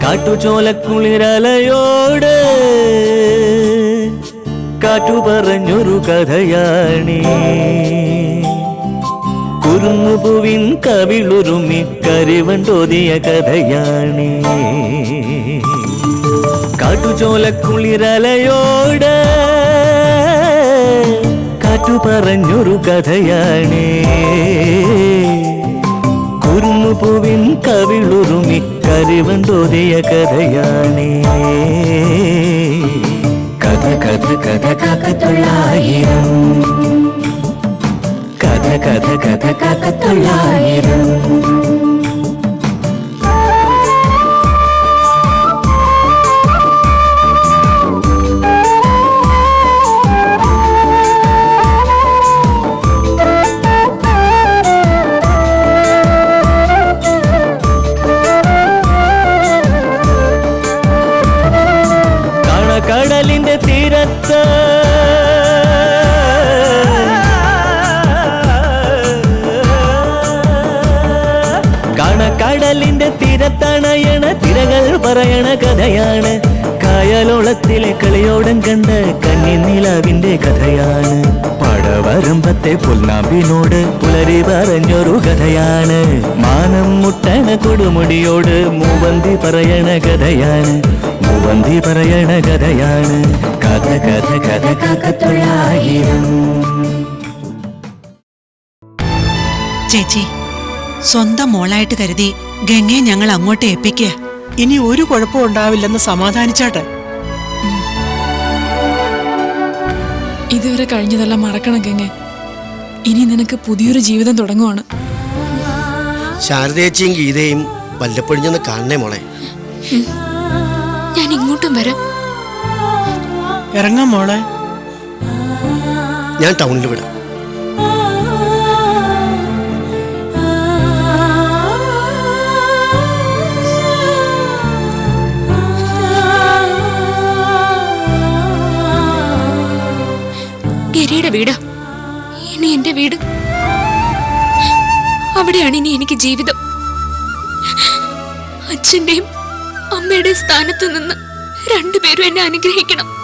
കാട്ടുചോലക്കുളിരലയോട് കാറ്റു പറഞ്ഞൊരു കഥയാണീ. കുരുന്നുപൂവിൻ കവിളുരുമി കരിവണ്ടോതിയ കഥയാണീ. കാട്ടുചോലക്കുളിരലയോട് കാറ്റു പറഞ്ഞൊരു കഥയാണീ. കുരുന്നുപൂവിൻ കവിളുരുമി കരിവണ്ടോതിയ കഥയാണീ. കഥ കഥ കഥ കാക്കത്തൊള്ളായിരം, കഥ കഥ കഥ കാക്കത്തൊള്ളായിരം. കടലിന്റെ തീരത്ത് കടലിന്റെ തീരത്തണയണ തിരകൾ പറയണ കഥയാണ്. കായലോളത്തിലെ കളിയോടം കണ്ട കന്നിനിലാവിന്റെ കഥയാണ്. പടവരമ്പത്തെ പുൽനാമ്പിനോട് പുലരി പറഞ്ഞൊരു കഥയാണ്. മാനം മുട്ടണ കൊടുമുടിയോട് മൂവന്തി പറയണ കഥയാണ്. മൂവന്തി പറയണ കഥയാണ്. കഥ കഥ കഥ കാക്കത്തൊള്ളായിരം. ചേച്ചി, സ്വന്തം മോളായിട്ട് കരുതി ഗംഗയെ ഞങ്ങൾ അങ്ങോട്ട് ഏൽപ്പിക്കുക. ഇനി ഒരു കുഴപ്പം ഉണ്ടാവില്ലെന്ന് സമാധാനിച്ചാട്ടെ. ഇതുവരെ കഴിഞ്ഞതെല്ലാം മറക്കണം ഗംഗെ. ഇനി നിനക്ക് പുതിയൊരു ജീവിതം തുടങ്ങുവാണ്. ശാരദയേച്ചിയും ഗീതയും വല്ലപ്പോഴും ചെന്ന് കാണണേ മോളെ. ഞാൻ ഇങ്ങോട്ടും വരാം. ഇറങ്ങാം മോളെ. ഞാൻ ടൗണിൽ വിടാം. ഗിരിയുടെ വീട് ഇനി എന്റെ വീട്. അവിടെയാണ് ഇനി എനിക്ക് ജീവിതം. അച്ഛന്റെയും അമ്മയുടെയും സ്ഥാനത്ത് നിന്ന് രണ്ടുപേരും എന്നെ അനുഗ്രഹിക്കണം.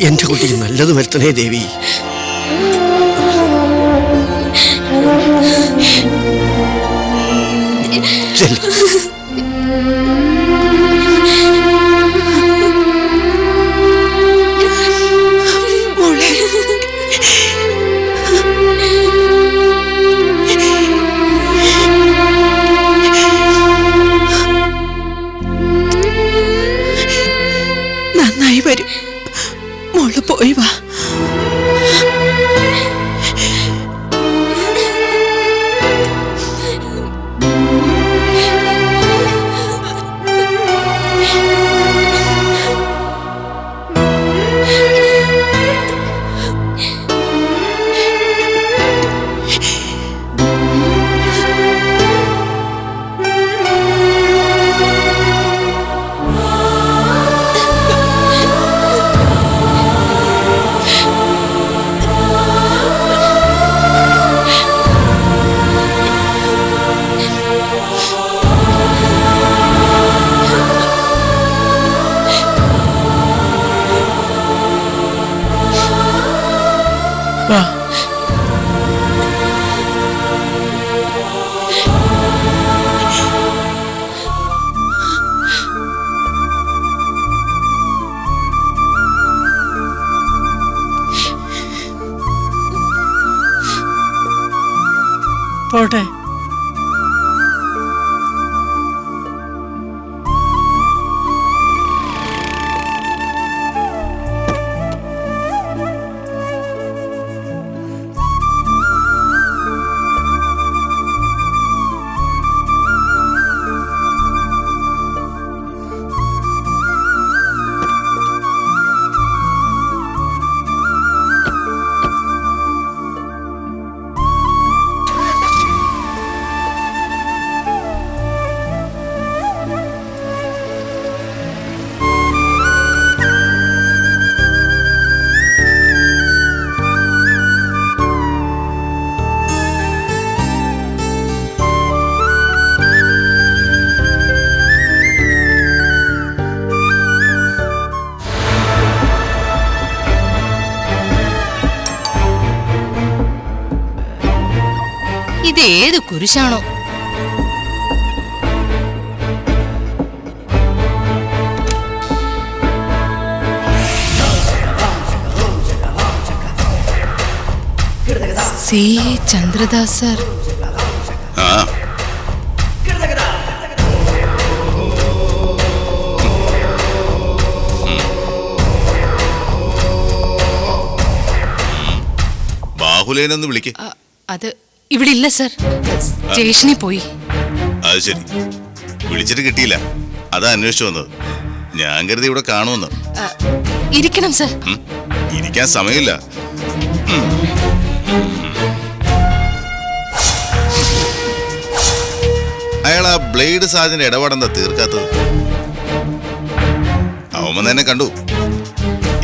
എന്റെ കുട്ടിക്ക് നല്ലത് വരുത്തണേ ദേവി. നന്നായി വരും മോള്, പോയി വാ. വാ. പോട്ടെ. ഇത് ഏത് കുരിശാണോ? C Chandradas sir. ബാഹുലേനൊന്ന് വിളിക്ക്. അത് ഇവിടെ ഇല്ല സർ, സ്റ്റേഷനിൽ പോയി. അത് ശരി, വിളിച്ചിട്ട് കിട്ടിയില്ല, അതാ അന്വേഷിച്ചു വന്നത്. ഞാൻ കരുതി ഇവിടെ കാണുമെന്ന്. ഇരിക്കണം സർ. ഇരിക്കാൻ സമയമില്ല. അയാൾ ആ ബ്ലേഡ് സാജിന്റെ ഇടപാടെന്താ തീർക്കാത്തത്? അവൻ തന്നെ കണ്ടു.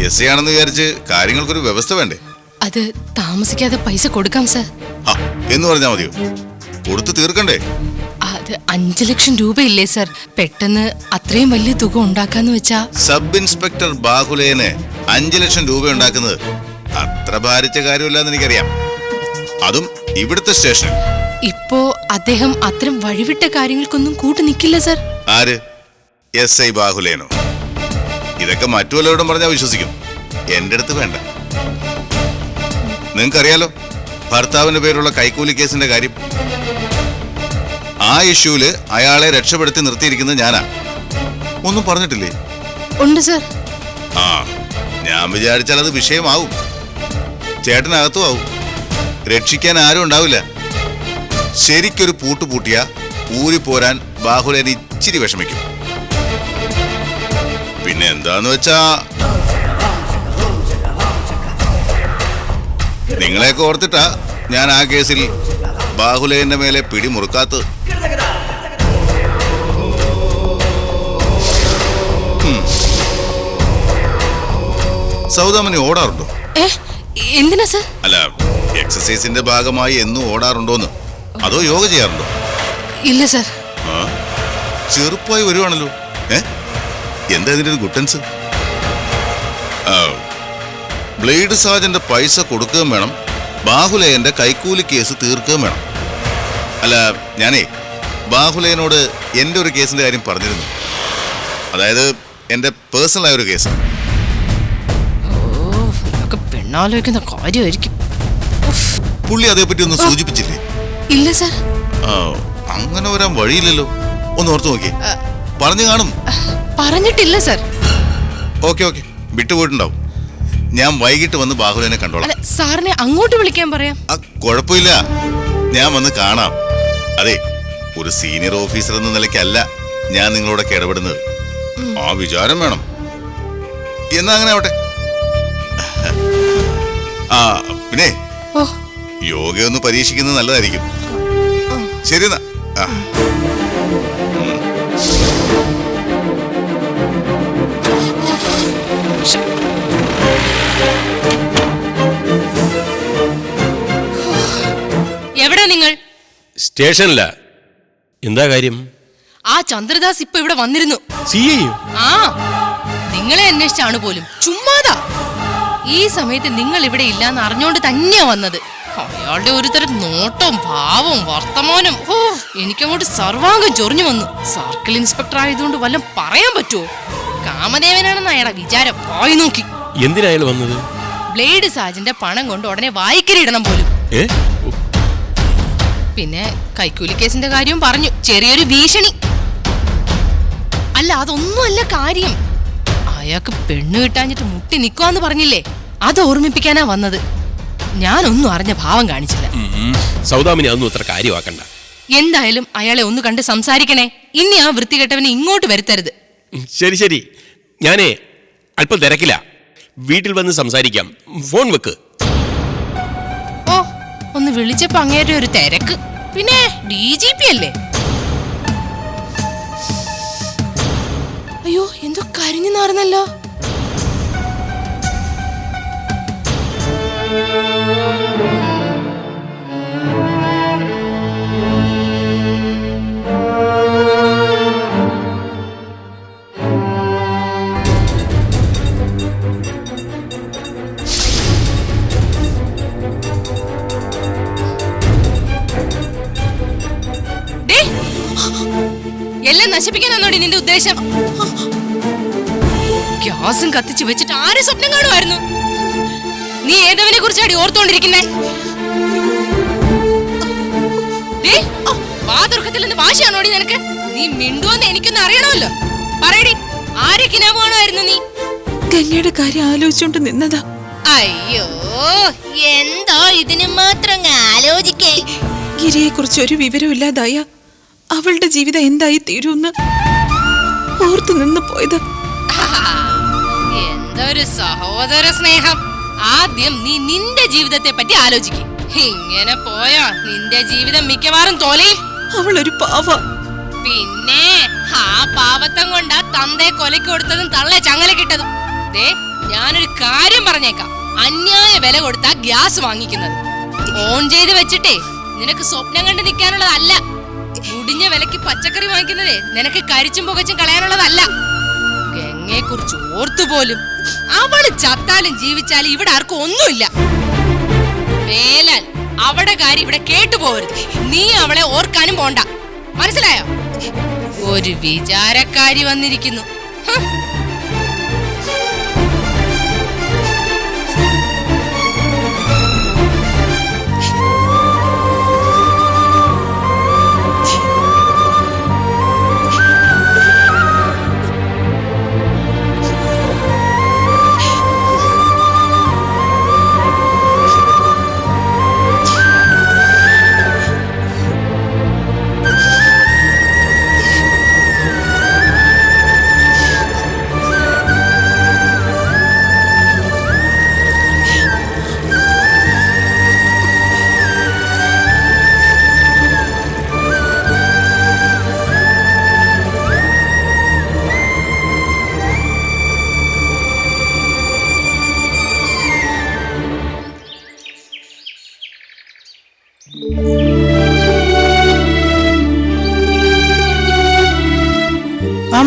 എസ് ഐ ആണെന്ന് വിചാരിച്ച് കാര്യങ്ങൾക്കൊരു വ്യവസ്ഥ വേണ്ടേ? അത് താമസിക്കാതെ പൈസ കൊടുക്കാം സർ. എന്ന് പറഞ്ഞാ മതിയോ? കൊടുത്ത് തീർക്കണ്ടേ? അത് 5 ലക്ഷം രൂപയില്ലേ സർ? പെട്ടെന്ന് അത്രയും വലിയ തുക ഉണ്ടാക്കാന്ന് വെച്ചാ. സബ് ഇൻസ്പെക്ടർ ബാഹുലേന് 5 ലക്ഷം രൂപ ഉണ്ടാക്കുന്നത് അത്ര ഭാരിച്ച കാര്യമില്ലെന്ന് എനിക്കറിയാം. അതും ഇവിടുത്തെ സ്റ്റേഷനിൽ. ഇപ്പോ അദ്ദേഹം അത്തരം വഴിവിട്ട കാര്യങ്ങൾക്കൊന്നും കൂട്ടു നിൽക്കില്ല സർ. ആര്? എസ് ഐ ബാഹുലേനോ? ഇതൊക്കെ മറ്റു വല്ലവരോടും പറഞ്ഞാൽ വിശ്വസിക്കും. എന്റെ അടുത്ത് വേണ്ട. നിങ്ങൾക്കറിയാലോ ഭർത്താവിന്റെ പേരുള്ള കൈക്കൂലി കേസിന്റെ കാര്യം. ആ ഇഷ്യൂല് അയാളെ രക്ഷപ്പെടുത്തി നിർത്തിയിരിക്കുന്നത് ഞാനാ. ഒന്നും പറഞ്ഞിട്ടില്ലേ? ഉണ്ട് സർ. ഞാൻ വിചാരിച്ചാൽ അത് വിഷയമാവും. ചേട്ടനകത്തും ആവും. രക്ഷിക്കാൻ ആരും ഉണ്ടാവില്ല. ശരിക്കൊരു പൂട്ടുപൂട്ടിയ ഊരി പോരാൻ ബാഹുലേന് ഇച്ചിരി വിഷമിക്കും. പിന്നെ എന്താന്ന് വെച്ചാ നിങ്ങളെയൊക്കെ ഓർത്തിട്ടാ ഞാൻ ആ കേസിൽ ബാഹുലേന്റെ മേലെ പിടിമുറുക്കാത്തത്. സൗദാമിനി ഓടാറുണ്ടോ? എന്തിനാ സർ? അല്ല, എക്സസൈസിന്റെ ഭാഗമായി എന്നും ഓടാറുണ്ടോന്ന്, അതോ യോഗ ചെയ്യാറുണ്ടോ? ഇല്ല സർ. ചെറുപ്പമായി വരുവാണല്ലോ. എന്താ ഇതിന്റെ ഒരു ഗുട്ടൻസ്? ബ്ലേഡ് സാജന്റെ പൈസ കൊടുക്കുകയും വേണം, ബാഹുലേയന്റെ കൈക്കൂലി കേസ് തീർക്കുകയും വേണം. അല്ല, ഞാനേ ബാഹുലേയനോട് എൻ്റെ ഒരു കേസിന്റെ കാര്യം പറഞ്ഞിരുന്നു. അതായത് എൻ്റെ പേഴ്സണലായ ഒരു കേസ്. പെണ്ണാലോചിക്കുന്ന കാര്യമായിരിക്കും. പുള്ളി അതേപ്പറ്റി ഒന്നും സൂചിപ്പിച്ചില്ലേ? ഇല്ല സർ. അങ്ങനെ വരാൻ വഴിയില്ലല്ലോ. ഒന്ന് ഓർത്തു നോക്കി. പറഞ്ഞു കാണും. പറഞ്ഞിട്ടില്ല സർ. ഓക്കെ, വിട്ടുപോയിട്ടുണ്ടാവും. ഞാൻ വൈകിട്ട് വന്ന് ബാഹുലേനെ കണ്ടോളാം. സാറിനെ അങ്ങോട്ട് വിളിക്കാൻ പറയാം. കുഴപ്പമില്ല, ഞാൻ വന്ന് കാണാം. അതെ, ഒരു സീനിയർ ഓഫീസർ എന്ന നിലയ്ക്കല്ല ഞാൻ നിങ്ങളോടൊക്കെ ഇടപെടുന്നത്. ആ വിചാരം വേണം. എന്നാ അങ്ങനെ ആവട്ടെ. പിന്നെ യോഗയൊന്ന് പരീക്ഷിക്കുന്നത് നല്ലതായിരിക്കും. ശരി എന്നാ. എവിടെ നിങ്ങൾ? സ്റ്റേഷനില. എന്താ കാര്യം? ആ ചന്ദ്രദാസ് ഇപ്പൊ ഇവിടെ വന്നിരുന്നു. നിങ്ങളെ അന്വേഷിച്ചാണ് പോലും. ചുമ്മാതാ. ഈ സമയത്ത് നിങ്ങൾ ഇവിടെ ഇല്ലാന്ന് അറിഞ്ഞോണ്ട് തന്നെയാ വന്നത്. അയാളുടെ ഒരു തരം നോട്ടവും ഭാവവും വർത്തമാനം എനിക്കങ്ങോട്ട് സർവാംഗം ചൊറിഞ്ഞു വന്നു. സർക്കിൾ ഇൻസ്പെക്ടർ ആയതുകൊണ്ട് വല്ലതും പറയാൻ പറ്റുമോ? കാമദേവനാണെന്ന് അയാളെ വിചാരം. പോയി നോക്കി. എന്തിനായാലും വന്നത്? ബ്ലേഡ് സാജന്റെ പണം കൊണ്ട് ഉടനെ വായിക്കരിടണം പോലും. പിന്നെ കൈക്കൂലി കേസിന്റെ കാര്യവും പറഞ്ഞു. ചെറിയൊരു ഭീഷണി. അല്ല, അതൊന്നുമല്ല കാര്യം. അയാൾക്ക് പെണ്ണ് കിട്ടാഞ്ഞിട്ട് മുട്ടി നിക്കുവാന്ന് പറഞ്ഞില്ലേ, അത് ഓർമ്മിപ്പിക്കാനാ വന്നത്. ഞാനൊന്നും അറിഞ്ഞ ഭാവം കാണിച്ചില്ല. സൗദാമിനി അതൊന്നും അത്ര കാര്യമാക്കണ്ട. എന്തായാലും അയാളെ ഒന്ന് കണ്ട് സംസാരിക്കണേ. ഇനി ആ വൃത്തികെട്ടവനെ ഇങ്ങോട്ട് വരുത്തരുത്. ശരി, ഞാനേ അല്പം തിരക്കില്ല. വീട്ടിൽ വന്ന് സംസാരിക്കാം. ഫോൺ വെക്ക്. ഒന്ന് വിളിച്ചപ്പോ അങ്ങേരുടെ ഒരു തിരക്ക്. പിന്നെ DGP അല്ലേ? അയ്യോ, എന്തോ കരിഞ്ഞു നാറുന്നല്ലോ. എല്ലാം നശിപ്പിക്കാനാണോടി നിന്റെ ഉദ്ദേശം? ഗ്യാസും കത്തിച്ചു വെച്ചിട്ട് ആരെ സ്വപ്നം കാണുമായിരുന്നു? നീ ഏതവനെ കുറിച്ചാടി ഓർത്തോണ്ടിരിക്കുന്നേ? വാതുർക്കത്തിൽ നിന്ന് വാശിയാണോടി നിനക്ക്? നീ മിണ്ടുവെന്ന് എനിക്കൊന്ന് അറിയണമല്ലോ. പറയടി, ആരെ കിനാവ് കാണുമായിരുന്നു നീ? ഗംഗയുടെ കാര്യം ആലോചിച്ചോണ്ട് നിന്നതാ. അയ്യോ, എന്തോ ഇതിന് മാത്രം ആലോചിക്കേ. ഗിരിയെ കുറിച്ച് ഒരു വിവരമില്ലാതായ അവളുടെ ജീവിതം എന്തായി തീരുമെന്ന് ഓർത്തു നിന്ന് പോയത്. എന്തൊരു സഹോദര സ്നേഹം. ആദ്യം നീ നിന്റെ ജീവിതത്തെ പറ്റി ആലോചിക്കും. ഇങ്ങനെ പോയാ നിന്റെ ജീവിതം മിക്കവാറും തോലയിൽ. അവളൊരു പാവ. പിന്നെ ആ പാവത്തം കൊണ്ടാ തന്തയെ കൊലയ്ക്ക് കൊടുത്തതും തള്ളെ ചങ്ങല കിട്ടതും. ദേ, ഞാനൊരു കാര്യം പറഞ്ഞേക്കാം. അന്യായ വില കൊടുത്താ ഗ്യാസ് വാങ്ങിക്കുന്നത്. ഓൺ ചെയ്ത് വെച്ചിട്ടേ നിനക്ക് സ്വപ്നം കണ്ട് നിൽക്കാനുള്ളതല്ല. മുടിഞ്ഞ വിലക്ക് പച്ചക്കറി വാങ്ങിക്കുന്നതേ നിനക്ക് കരിച്ചും പുകച്ചും കളയാനുള്ളതല്ല. ഗംഗയെ കുറിച്ച് ഓർത്തുപോലും. അവള് ചത്താലും ജീവിച്ചാലും ഇവിടെ ആർക്കും ഒന്നുമില്ല. മേലാൽ അവിടെ കാര്യം ഇവിടെ കേട്ടുപോകരുത്. നീ അവളെ ഓർക്കാനും പോണ്ട, മനസ്സിലായോ? ഒരു വിചാരക്കാരി വന്നിരിക്കുന്നു.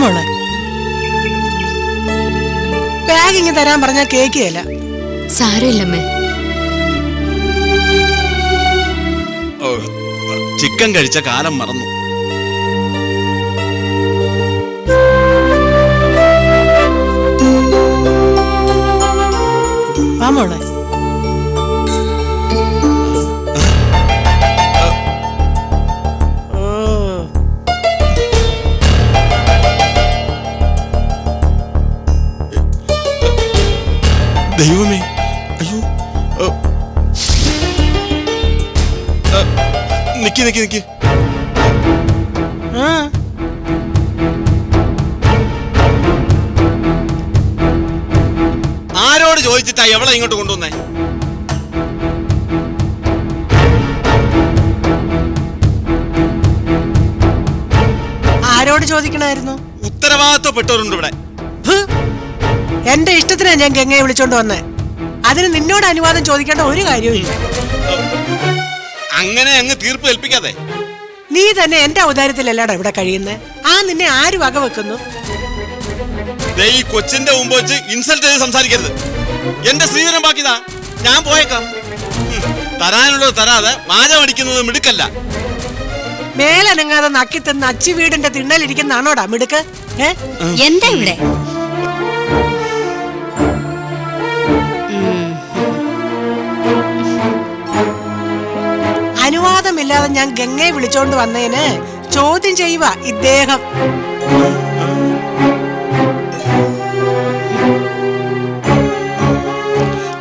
മോളെ, ബാഗ് ഇങ്ങ് തരാൻ പറഞ്ഞാൽ കേക്കുകയല്ല. സാരമില്ലമ്മേ. ചിക്കൻ കഴിച്ച കാലം മറന്നു. മോളെ, ദൈവമേ, അയ്യോ, നിക്ക് നിക്ക് നിക്ക്. ആരോട് ചോദിച്ചിട്ടാ എവളെ ഇങ്ങോട്ട് കൊണ്ടുവന്നേ? ആരോട് ചോദിക്കണായിരുന്നു? ഉത്തരവാദിത്വപ്പെട്ടവരുണ്ട് ഇവിടെ. എന്റെ ഇഷ്ടത്തിനാ ഞാൻ ഗംഗയെ വിളിച്ചോണ്ട് വന്നേ. അതിന് നിന്നോട് അനുവാദം ചോദിക്കേണ്ട ഒരു കാര്യവും. അങ്ങനെ അങ്ങ് തീർപ്പ് ഏൽപ്പിക്കാതെ. നീ തന്നെ എന്റെ ഔദാര്യത്തിലല്ലാടാ ഇവിടെ കഴിയുന്നേ. നിന്നെ ആര് വക വെക്കുന്നു? ഈ കൊച്ചിന്റെ മുമ്പ് വെച്ച് ഇൻസൾട്ട് ചെയ്ത് സംസാരിക്കരുത്. എന്റെ സ്ത്രീധനം ബാക്കിതാ, ഞാൻ പോയേക്കാം. തരാനുള്ളത് തരാതെ മാജമടിക്കുന്നത് മിടുക്കല്ല. മേലനങ്ങാതെ നക്കി തിന്ന് അച്ചി വീടിന്റെ തിണ്ണലിരിക്കുന്നാണോടാ മിടുക്ക്? എന്താ ഇവിടെ? അനുവാദമില്ലാതെ ഞാൻ ഗംഗയെ വിളിച്ചോണ്ട് വന്നതിന് ചോദ്യം ചെയ്യുക ഇദ്ദേഹം.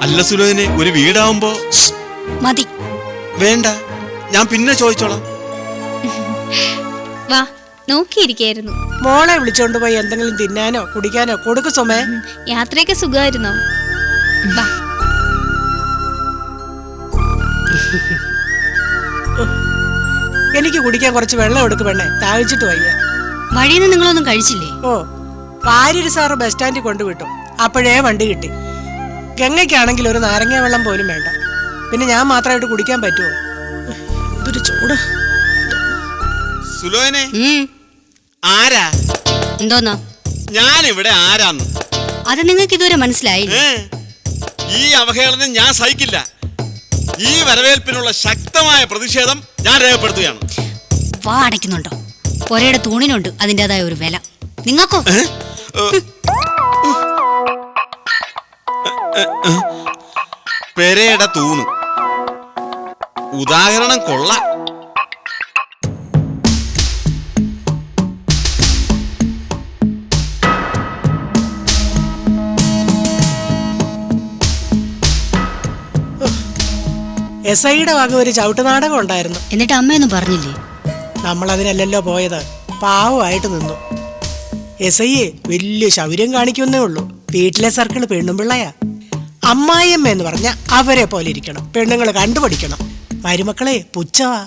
അല്ല സുലോചനെ, ഒരു വീടാവുമ്പോ മതി. വേണ്ട, ഞാൻ പിന്നെ ചോദിച്ചോളാം. വാ, നോക്കിയിരിക്കായിരുന്നു. മോളെ വിളിച്ചോണ്ട് പോയി എന്തെങ്കിലും തിന്നാനോ കുടിക്കാനോ കൊടുക്കു സുമേ. യാത്രയൊക്കെ സുഖമായിരുന്നോ? വാ. എനിക്ക് കുടിക്കാൻ കുറച്ച് വെള്ളം എടുക്ക് പെണ്ണേ, താഴ്ചിട്ട് വയ്യ. വഴിന്ന് നിങ്ങളൊന്നും കഴിച്ചില്ലേ? വാര്യര് സാറ് ബസ് സ്റ്റാൻഡിൽ കൊണ്ടുവിട്ടു. അപ്പോഴേ വണ്ടി കിട്ടി. ഗംഗയ്ക്കാണെങ്കിൽ ഒരു നാരങ്ങ വെള്ളം പോലും വേണ്ട. പിന്നെ ഞാൻ മാത്രമായിട്ട് കുടിക്കാൻ പറ്റുമോ? ഇതൊരു ചൂട്. സുലോചനെ, ആരാ? എന്തോന്നാ? ഞാനിവിടെ ആരാന്ന് അത് നിങ്ങൾക്ക് ഇതുവരെ മനസ്സിലായില്ലേ? ഈ അവഹേളനം ഞാൻ സഹിക്കില്ല. ഈ വരവേൽപ്പിനുള്ള ശക്തമായ പ്രതിഷേധം ഞാൻ രേഖപ്പെടുത്തുകയാണ്. വാ അടയ്ക്കുന്നുണ്ടോ? പുരയുടെ തൂണിനുണ്ട് അതിൻ്റെതായ ഒരു വില. നിങ്ങൾക്കോ? പെരയുടെ തൂണ് ഉദാഹരണം കൊള്ളാം. SIയുടെ വക ഒരു ചവിട്ടുനാടകം ഉണ്ടായിരുന്നു. എന്നിട്ട് അമ്മയൊന്നും പറഞ്ഞില്ലേ? നമ്മൾ അതിനല്ലല്ലോ പോയത്, പാവമായിട്ട് നിന്നു. SI വലിയ ശൗര്യം കാണിക്കുന്നേ ഉള്ളൂ. വീട്ടിലെ സർക്കിൾ പെണ്ണും പിള്ളയാ. അമ്മായിയമ്മ എന്ന് പറഞ്ഞ അവരെ പോലെ ഇരിക്കണം, പെണ്ണുങ്ങൾ കണ്ടുപഠിക്കണം. മരുമക്കളെ പുച്ഛവാ.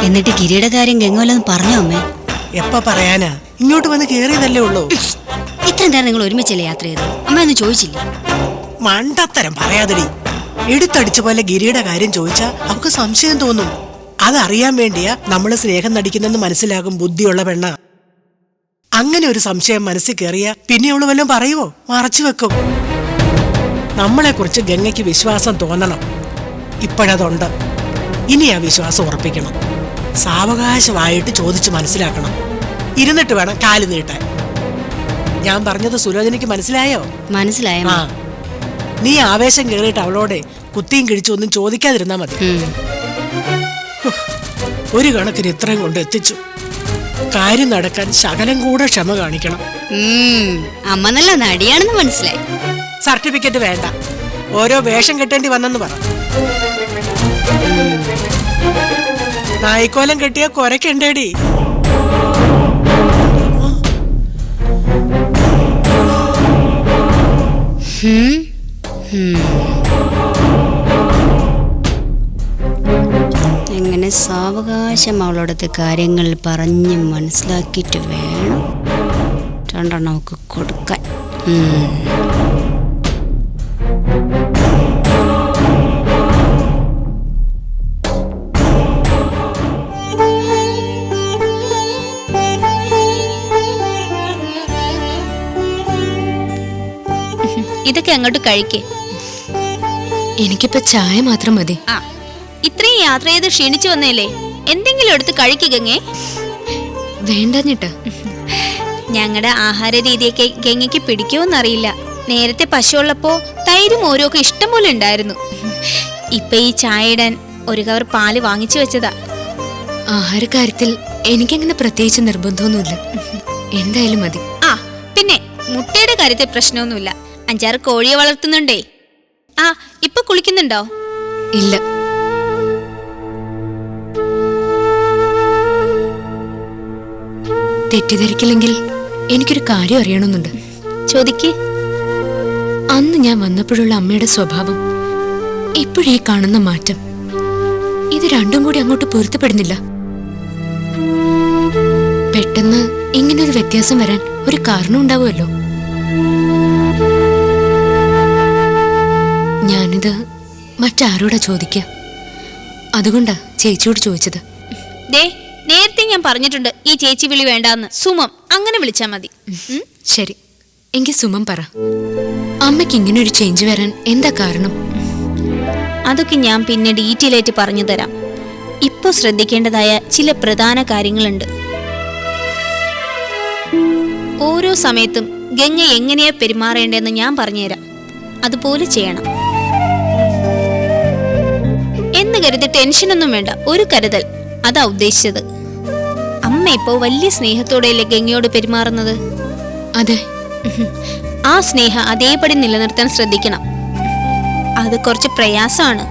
എന്നിട്ട് കിരീട കാര്യം ഗംഗോലെന്ന് പറഞ്ഞോ അമ്മേ? എപ്പ പറയാനാ, ഇങ്ങോട്ട് വന്ന് കേറിയതല്ലേ ഉള്ളൂ. ഇത്രയും നേരം നിങ്ങൾ ഒരുമിച്ചല്ലേ യാത്ര ചെയ്തത്? അമ്മയൊന്നും ചോദിച്ചില്ലേ? മണ്ടത്തരം പറയാതടി. എടുത്തടിച്ച പോലെ ഗിരിയുടെ കാര്യം ചോദിച്ചാ അവക്ക് സംശയം തോന്നും. അതറിയാൻ വേണ്ടിയാ നമ്മള് സ്നേഹം നടിക്കുന്നെന്ന് മനസ്സിലാകും ബുദ്ധിയുള്ള പെണ്ണ. അങ്ങനെ ഒരു സംശയം മനസ്സിൽ കയറിയാ പിന്നെ അവള് വല്ലതും പറയുവോ? മറച്ചു വെക്കും. നമ്മളെ കുറിച്ച് ഗംഗയ്ക്ക് വിശ്വാസം തോന്നണം. ഇപ്പോഴതുണ്ട്. ഇനി ആ വിശ്വാസം ഉറപ്പിക്കണം. സാവകാശമായിട്ട് ചോദിച്ച് മനസ്സിലാക്കണം. ഇരുന്നിട്ട് വേണം കാല് നീട്ടാൻ. ഞാൻ പറഞ്ഞത് സുലോചനയ്ക്ക് മനസ്സിലായോ? മനസ്സിലായ. ആ, നീ ആവേശം കയറിയിട്ട് അവളോട് കുത്തിയും കിഴിച്ചു ഒന്നും ചോദിക്കാതിരുന്നാ മതി. ഒരു കണക്കിന് ഇത്രയും കൊണ്ട് എത്തിച്ചു. കാര്യം നടക്കാൻ ശകലം കൂടെ ക്ഷമ കാണിക്കണം. അമ്മ നല്ല നടിയാണെന്ന് മനസ്സിലായി. സർട്ടിഫിക്കറ്റ് വേണ്ട, ഓരോ വേഷം കെട്ടേണ്ടി വന്നെന്ന് പറ. നായിക്കോലം കെട്ടിയ കൊരക്കണ്ടേടി. എങ്ങനെ സാവകാശം അവളോടത്തെ കാര്യങ്ങൾ പറഞ്ഞ് മനസ്സിലാക്കിയിട്ട് വേണം രണ്ടെണ്ണം അവൾക്ക് കൊടുക്കാൻ. ഇതൊക്കെ അങ്ങോട്ട് കഴിക്കേ. എനിക്കിപ്പോ ചായ മാത്രം മതി. ആ, ഇത്രയും യാത്ര ചെയ്ത് ക്ഷീണിച്ചു വന്നേലേ, എന്തെങ്കിലും എടുത്ത് കഴിക്കുകങ്ങേ. വേണ്ടഞ്ഞിട്ടാ. ഞങ്ങളുടെ ആഹാര രീതിയൊക്കെ ഗംഗയ്ക്ക് പിടിക്കുമെന്നറിയില്ല. നേരത്തെ പശുവുള്ളപ്പോ തൈരും ഓരോക്കെ ഇഷ്ടം പോലെ ഉണ്ടായിരുന്നു. ഇപ്പൊ ഈ ചായ ഇടാൻ ഒരു കവർ പാല് വാങ്ങിച്ചു വെച്ചതാ. ആഹാരക്കാര്യത്തിൽ എനിക്കങ്ങനെ പ്രത്യേകിച്ച് നിർബന്ധമൊന്നുമില്ല. എന്തായാലും മതി. ആ, പിന്നെ മുട്ടയുടെ കാര്യത്തിൽ പ്രശ്നമൊന്നുമില്ല. 5-6 കോഴിയെ വളർത്തുന്നുണ്ടേ. ആ, ഇപ്പൊ കുളിക്കുന്നുണ്ടോ? ഇല്ല. തെറ്റിദ്ധരിക്കില്ലെങ്കിൽ എനിക്കൊരു കാര്യം അറിയണമെന്നുണ്ട്. ചോദിക്ക്. അന്ന് ഞാൻ വന്നപ്പോഴുള്ള അമ്മയുടെ സ്വഭാവം, ഇപ്പോഴീ കാണുന്ന മാറ്റം, ഇത് രണ്ടും കൂടി അങ്ങോട്ട് പൊരുത്തപ്പെടുന്നില്ല. പെട്ടെന്ന് ഇങ്ങനൊരു വ്യത്യാസം വരാൻ ഒരു കാരണം ഉണ്ടാവുമല്ലോ. ഞാനിത് മറ്റാരോടാ ചോദിക്കുക? അതുകൊണ്ടാ ചേച്ചിയോട് ചോദിച്ചത്. നേരത്തെ ഞാൻ പറഞ്ഞിട്ടുണ്ട് ഈ ചേച്ചി വിളി വേണ്ടാന്ന്. സുമം അങ്ങനെ വിളിച്ചാ മതി. ശരി, എങ്കിൽ സുമം പറ. അമ്മയ്ക്ക് ഇങ്ങനെ ഒരു ചേഞ്ച് വരാൻ എന്താ കാരണം? അതൊക്കെ ഞാൻ പിന്നെ ഡീറ്റെയിൽ ആയിട്ട് പറഞ്ഞു തരാം. ഇപ്പൊ ശ്രദ്ധിക്കേണ്ടതായ ചില പ്രധാന കാര്യങ്ങളുണ്ട്. ഓരോ സമയത്തും ഗംഗ എങ്ങനെയാ പെരുമാറേണ്ടതെന്ന് ഞാൻ പറഞ്ഞുതരാം. അതുപോലെ ചെയ്യണം എന്ന് കരുതി ടെൻഷനൊന്നും വേണ്ട. ഒരു കരുതൽ, അതാ ഉദ്ദേശിച്ചത്. അമ്മ ഇപ്പോ വലിയ സ്നേഹത്തോടെയല്ലേ ഗംഗയോട് പെരുമാറുന്നത്? അതെ. ആ സ്നേഹം അതേപടി നിലനിർത്താൻ ശ്രദ്ധിക്കണം. അത് കുറച്ച് പ്രയാസമാണ്.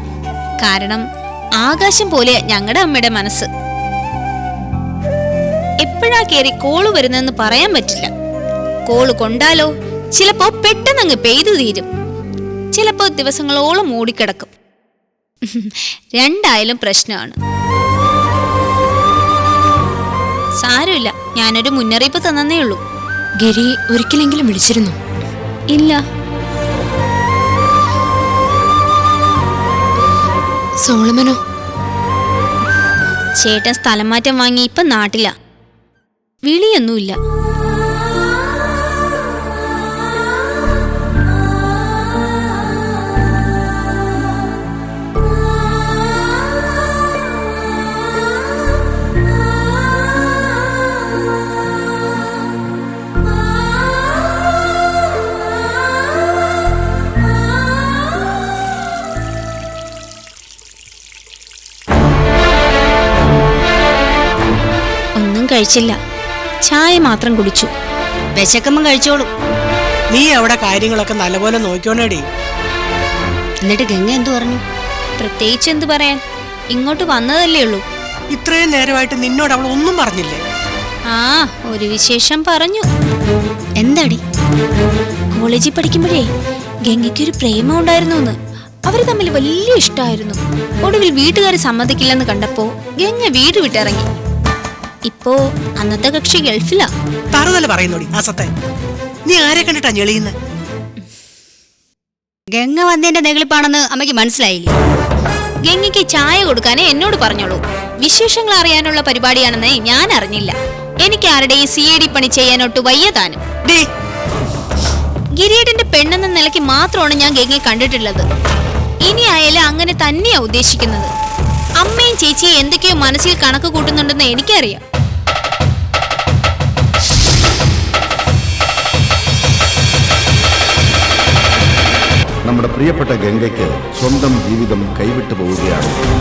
കാരണം ആകാശം പോലെ ഞങ്ങളുടെ അമ്മയുടെ മനസ്സ്. എപ്പോഴാ കേറി കോള് വരുന്നതെന്ന് പറയാൻ പറ്റില്ല. കോള് കൊണ്ടാലോ ചിലപ്പോ പെട്ടെന്നങ്ങ് പെയ്തു തീരും, ചിലപ്പോ ദിവസങ്ങളോളം മൂടിക്കിടക്കും. രണ്ടായാലും പ്രശ്നമാണ്. സാരമില്ല, ഞാനൊരു മുന്നറിയിപ്പ് തന്നേ ഉള്ളൂ. ഗിരി ഒരിക്കലെങ്കിലും വിളിച്ചിരുന്നു? ഇല്ല. സോളമനോ? ചേട്ടൻ സ്ഥലം മാറ്റം വാങ്ങി ഇപ്പൊ നാട്ടിലാ. വിളിയൊന്നുമില്ല. കഴിച്ചില്ല. ചായ മാത്രം കുടിച്ചു. വിശക്കുമ്പം കഴിച്ചോളും. നീ അവിടെ കാര്യങ്ങളൊക്കെ നല്ലപോലെ നോക്കിയോണേടി. എന്നിട്ട് ഗംഗ എന്തു പറഞ്ഞു? പ്രത്യേകിച്ച് എന്ത് പറയാൻ, ഇങ്ങോട്ട് വന്നതല്ലേ ഉള്ളൂ. ഇത്രയും നേരമായിട്ട് നിന്നോട് അവൾ ഒന്നും പറഞ്ഞില്ലേ? ആ, ഒരു വിശേഷം പറഞ്ഞു. എന്താടി? കോളേജിൽ പഠിക്കുമ്പോഴേ ഗംഗയ്ക്കൊരു പ്രേമം ഉണ്ടായിരുന്നു. അവര് തമ്മിൽ വലിയ ഇഷ്ടമായിരുന്നു. ഒടുവിൽ വീട്ടുകാർ സമ്മതിക്കില്ലെന്ന് കണ്ടപ്പോ ഗംഗ വീട് വിട്ടിറങ്ങി. ഇപ്പോ അന്നത്തെ കക്ഷി ഗൾഫിലാ. തറുതല പറയുന്നോടി അസത്തെ. നീ ആരെ കണ്ടിട്ടാ ഞെളിയുന്ന? ഗംഗ വന്നതിന്റെ നെഗളിപ്പാണെന്ന് അമ്മയ്ക്ക് മനസ്സിലായില്ലേ? ഗംഗയ്ക്ക് ചായ കൊടുക്കാനേ എന്നോട് പറഞ്ഞോളൂ. വിശേഷങ്ങൾ അറിയാനുള്ള പരിപാടിയാണെന്ന് ഞാൻ അറിഞ്ഞില്ല. എനിക്ക് ആരുടെയും CID പണി ചെയ്യാനൊട്ട് വയ്യ താനും. ഗിരീടന്റെ പെണ്ണെന്ന നിലയ്ക്ക് മാത്രമാണ് ഞാൻ ഗംഗയെ കണ്ടിട്ടുള്ളത്. ഇനി ആയാലും അങ്ങനെ തന്നെയാ ഉദ്ദേശിക്കുന്നത്. അമ്മയും ചേച്ചിയും എന്തൊക്കെയോ മനസ്സിൽ കണക്ക് കൂട്ടുന്നുണ്ടെന്ന് എനിക്കറിയാം. നമ്മുടെ പ്രിയപ്പെട്ട ഗംഗയ്ക്ക് സ്വന്തം ജീവിതം കൈവിട്ടു പോവുകയാണ്.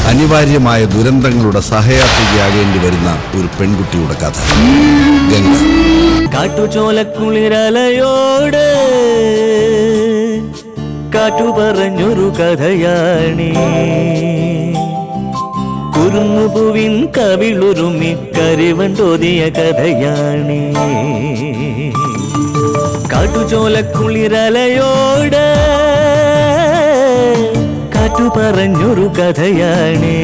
അനിവാര്യമായ ദുരന്തങ്ങളുടെ സഹയാത്രികയാകേണ്ടി വരുന്ന ഒരു പെൺകുട്ടിയുടെ കഥ ഗംഗ. കാട്ടുചോലക്കുളിരലയോട് കാറ്റു പറഞ്ഞൊരു കഥയാണീ. കുരുന്നുപൂവിൻ കവിളുരുമി കരിവൻ തോതിയ കഥയാണീ. കാട്ടുചോലക്കുളിരലയോട് കാറ്റു പറഞ്ഞൊരു കഥയാണേ.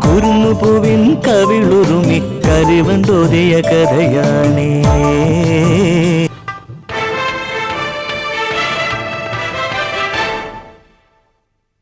കുരുന്നുപൂവിൻ കവിളുരുമി കരിവൻ തോതിയ കഥയാണേ.